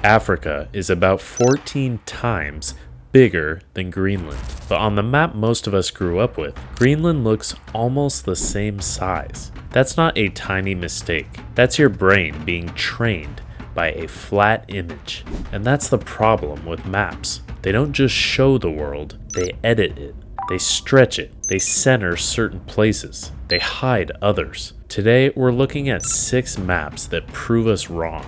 Africa is about 14 times bigger than Greenland. But on the map most of us grew up with, Greenland looks almost the same size. That's not a tiny mistake. That's your brain being trained by a flat image. And that's the problem with maps. They don't just show the world, they edit it. They stretch it. They center certain places. They hide others. Today, we're looking at 6 maps that prove us wrong.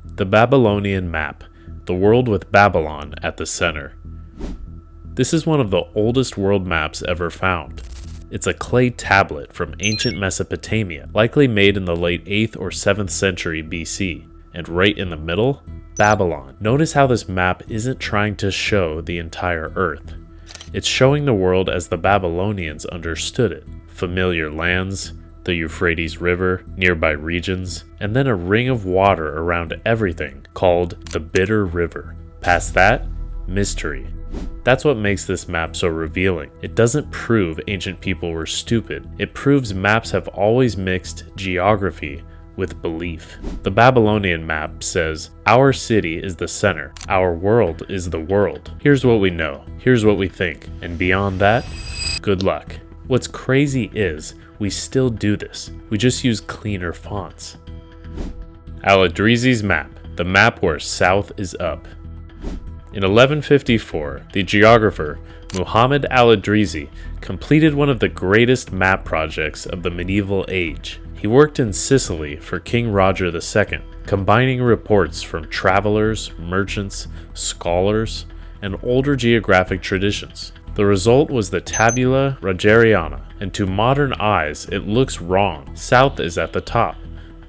The Babylonian map, the world with Babylon at the center. This is one of the oldest world maps ever found. It's a clay tablet from ancient Mesopotamia, likely made in the late 8th or 7th century BC. And right in the middle, Babylon. Notice how this map isn't trying to show the entire Earth. It's showing the world as the Babylonians understood it. Familiar lands, the Euphrates River, nearby regions, and then a ring of water around everything called the Bitter River. Past that, mystery. That's what makes this map so revealing. It doesn't prove ancient people were stupid. It proves maps have always mixed geography with belief. The Babylonian map says, our city is the center, our world is the world. Here's what we know, here's what we think, and beyond that, good luck. What's crazy is, we still do this, we just use cleaner fonts. Al-Idrisi's map, the map where south is up. In 1154, the geographer Muhammad al-Idrisi completed one of the greatest map projects of the medieval age. He worked in Sicily for King Roger II, combining reports from travelers, merchants, scholars, and older geographic traditions. The result was the Tabula Rogeriana, and to modern eyes it looks wrong. South is at the top,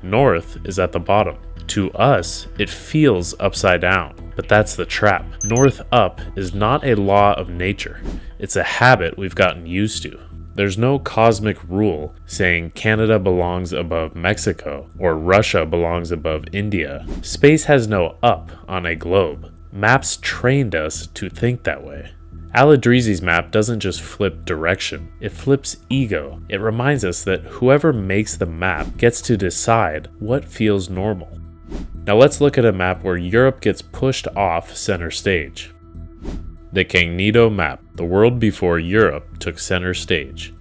north is at the bottom. To us, it feels upside down, but that's the trap. North up is not a law of nature, it's a habit we've gotten used to. There's no cosmic rule saying Canada belongs above Mexico or Russia belongs above India. Space has no up on a globe. Maps trained us to think that way. Al-Idrisi's map doesn't just flip direction, it flips ego. It reminds us that whoever makes the map gets to decide what feels normal. Now let's look at a map where Europe gets pushed off center stage. The Kangnido map, the world before Europe took center stage.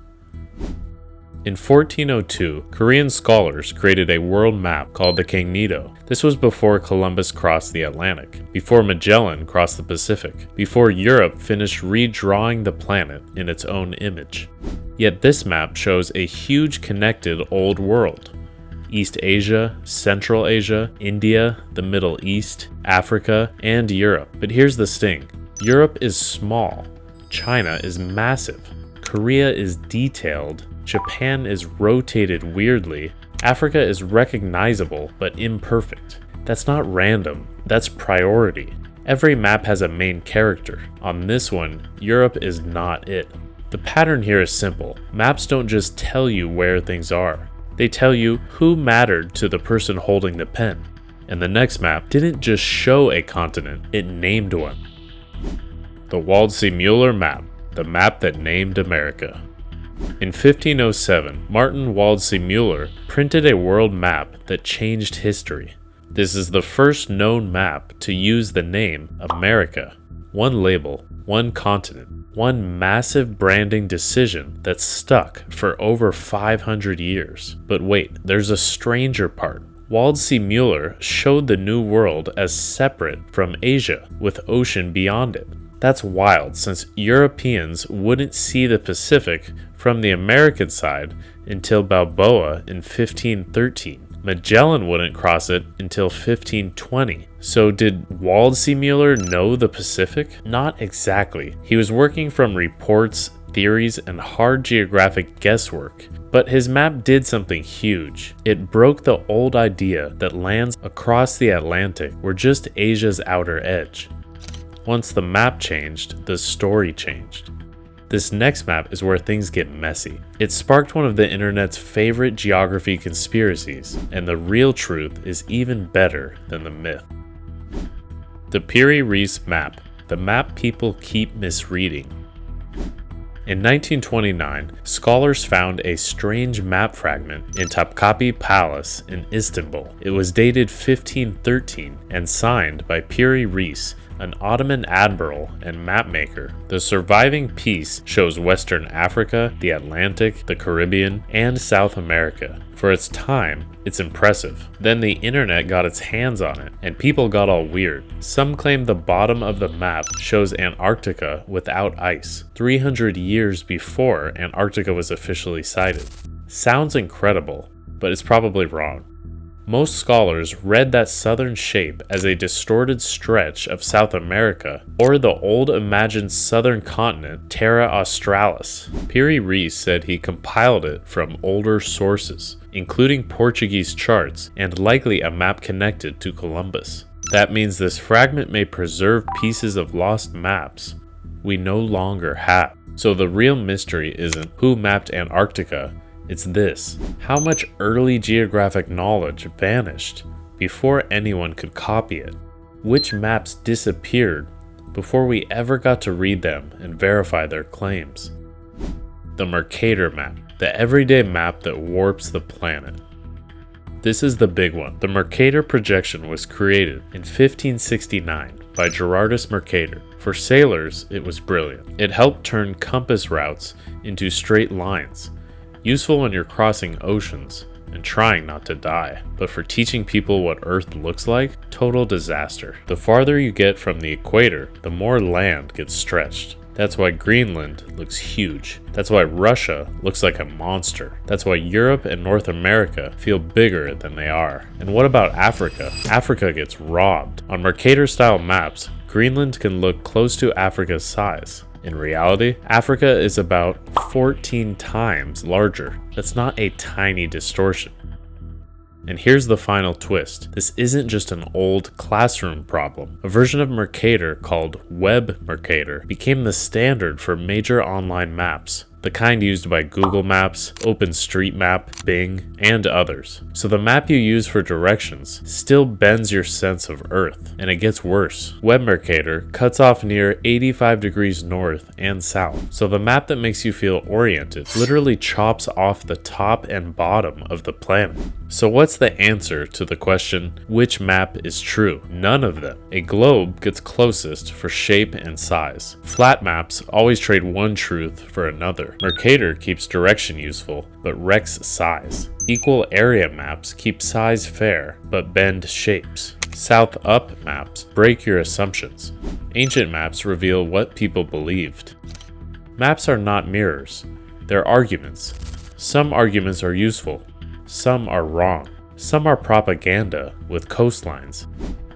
In 1402, Korean scholars created a world map called the Kangnido. This was before Columbus crossed the Atlantic, before Magellan crossed the Pacific, before Europe finished redrawing the planet in its own image. Yet this map shows a huge connected old world. East Asia, Central Asia, India, the Middle East, Africa, and Europe. But here's the sting. Europe is small, China is massive, Korea is detailed, Japan is rotated weirdly, Africa is recognizable but imperfect. That's not random, that's priority. Every map has a main character. On this one, Europe is not it. The pattern here is simple. Maps don't just tell you where things are. They tell you who mattered to the person holding the pen. And the next map didn't just show a continent, it named one. The Waldseemüller map, the map that named America. In 1507, Martin Waldseemüller printed a world map that changed history. This is the first known map to use the name America. One label, one continent, one massive branding decision that stuck for over 500 years. But wait, there's a stranger part. Waldseemüller showed the New World as separate from Asia, with ocean beyond it. That's wild, since Europeans wouldn't see the Pacific from the American side until Balboa in 1513. Magellan wouldn't cross it until 1520. So did Waldseemüller know the Pacific? Not exactly. He was working from reports, theories, and hard geographic guesswork. But his map did something huge. It broke the old idea that lands across the Atlantic were just Asia's outer edge. Once the map changed, the story changed. This next map is where things get messy. It sparked one of the internet's favorite geography conspiracies, and the real truth is even better than the myth. The Piri Reis map, the map people keep misreading. In 1929, scholars found a strange map fragment in Topkapi Palace in Istanbul. It was dated 1513 and signed by Piri Reis, an Ottoman admiral and mapmaker. The surviving piece shows Western Africa, the Atlantic, the Caribbean, and South America. For its time, it's impressive. Then the internet got its hands on it, and people got all weird. Some claim the bottom of the map shows Antarctica without ice, 300 years before Antarctica was officially sighted. Sounds incredible, but it's probably wrong. Most scholars read that southern shape as a distorted stretch of South America or the old imagined southern continent Terra Australis. Piri Reis said he compiled it from older sources, including Portuguese charts and likely a map connected to Columbus. That means this fragment may preserve pieces of lost maps we no longer have. So the real mystery isn't who mapped Antarctica. It's this: how much early geographic knowledge vanished before anyone could copy it? Which maps disappeared before we ever got to read them and verify their claims? The Mercator map, the everyday map that warps the planet. This is the big one. The Mercator projection was created in 1569 by Gerardus Mercator. For sailors, it was brilliant. It helped turn compass routes into straight lines, useful when you're crossing oceans and trying not to die. But for teaching people what Earth looks like, total disaster. The farther you get from the equator, the more land gets stretched. That's why Greenland looks huge. That's why Russia looks like a monster. That's why Europe and North America feel bigger than they are. And what about Africa? Africa gets robbed. On Mercator-style maps, Greenland can look close to Africa's size. In reality, Africa is about 14 times larger. That's not a tiny distortion. And here's the final twist. This isn't just an old classroom problem. A version of Mercator called Web Mercator became the standard for major online maps, the kind used by Google Maps, OpenStreetMap, Bing, and others. So the map you use for directions still bends your sense of Earth, and it gets worse. Web Mercator cuts off near 85 degrees north and south, so the map that makes you feel oriented literally chops off the top and bottom of the planet. So what's the answer to the question, which map is true? None of them. A globe gets closest for shape and size. Flat maps always trade one truth for another. Mercator keeps direction useful, but wrecks size. Equal area maps keep size fair, but bend shapes. South up maps break your assumptions. Ancient maps reveal what people believed. Maps are not mirrors, they're arguments. Some arguments are useful, some are wrong. Some are propaganda with coastlines.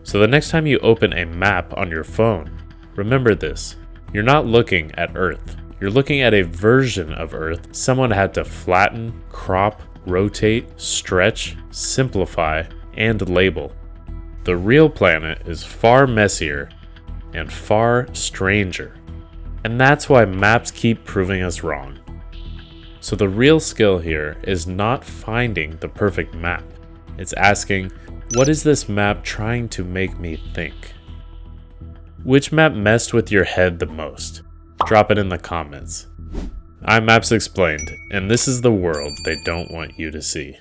So the next time you open a map on your phone, remember this: you're not looking at Earth. You're looking at a version of Earth someone had to flatten, crop, rotate, stretch, simplify, and label. The real planet is far messier and far stranger. And that's why maps keep proving us wrong. So the real skill here is not finding the perfect map. It's asking, what is this map trying to make me think? Which map messed with your head the most? Drop it in the comments. I'm Maps Explained, and this is the world they don't want you to see.